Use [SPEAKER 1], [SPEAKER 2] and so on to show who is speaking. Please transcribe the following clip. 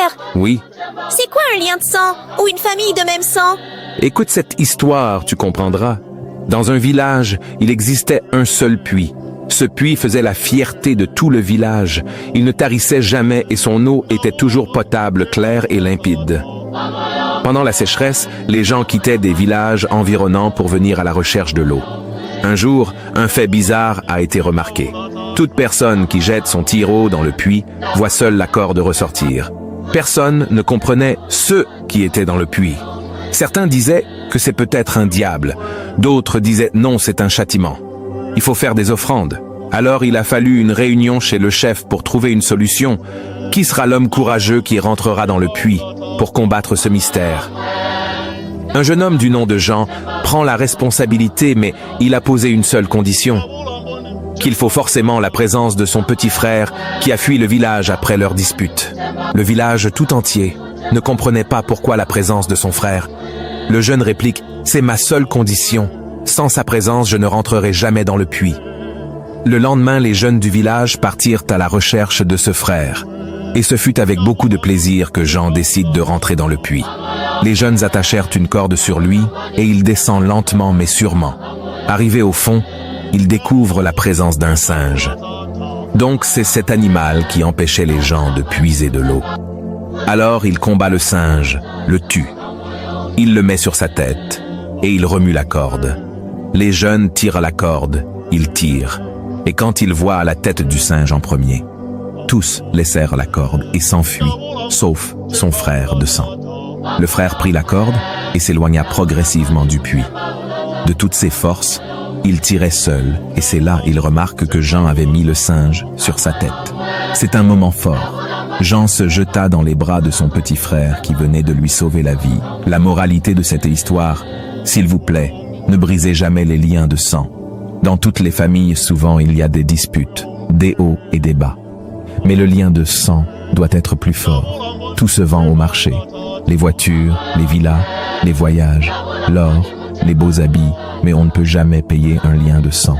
[SPEAKER 1] frère.
[SPEAKER 2] Oui.
[SPEAKER 1] C'est quoi un lien de sang ou une famille de même sang?
[SPEAKER 2] Écoute cette histoire, tu comprendras. Dans un village, il existait un seul puits. Ce puits faisait la fierté de tout le village. Il ne tarissait jamais et son eau était toujours potable, claire et limpide. Pendant la sécheresse, les gens quittaient des villages environnants pour venir à la recherche de l'eau. Un jour, un fait bizarre a été remarqué. Toute personne qui jette son tire-eau dans le puits voit seule la corde ressortir. Personne ne comprenait ce qui était dans le puits. Certains disaient que c'est peut-être un diable. D'autres disaient non, c'est un châtiment. Il faut faire des offrandes. Alors il a fallu une réunion chez le chef pour trouver une solution. Qui sera l'homme courageux qui rentrera dans le puits pour combattre ce mystère? Un jeune homme du nom de Jean prend la responsabilité, mais il a posé une seule condition. Qu'il faut forcément la présence de son petit frère qui a fui le village après leur dispute. Le village tout entier ne comprenait pas pourquoi la présence de son frère. Le jeune réplique « C'est ma seule condition. Sans sa présence, je ne rentrerai jamais dans le puits. » Le lendemain, les jeunes du village partirent à la recherche de ce frère. Et ce fut avec beaucoup de plaisir que Jean décide de rentrer dans le puits. Les jeunes attachèrent une corde sur lui et il descend lentement mais sûrement. Arrivé au fond, il découvre la présence d'un singe. Donc c'est cet animal qui empêchait les gens de puiser de l'eau. Alors il combat le singe, le tue. Il le met sur sa tête et il remue la corde. Les jeunes tirent la corde, ils tirent. Et quand ils voient la tête du singe en premier, tous laissèrent la corde et s'enfuient, sauf son frère de sang. Le frère prit la corde et s'éloigna progressivement du puits. De toutes ses forces, il tirait seul et c'est là il remarque que Jean avait mis le singe sur sa tête. C'est un moment fort. Jean se jeta dans les bras de son petit frère qui venait de lui sauver la vie. La moralité de cette histoire, s'il vous plaît, ne brisez jamais les liens de sang. Dans toutes les familles, souvent il y a des disputes, des hauts et des bas. Mais le lien de sang doit être plus fort. Tout se vend au marché. Les voitures, les villas, les voyages, l'or, les beaux habits, mais on ne peut jamais payer un lien de sang.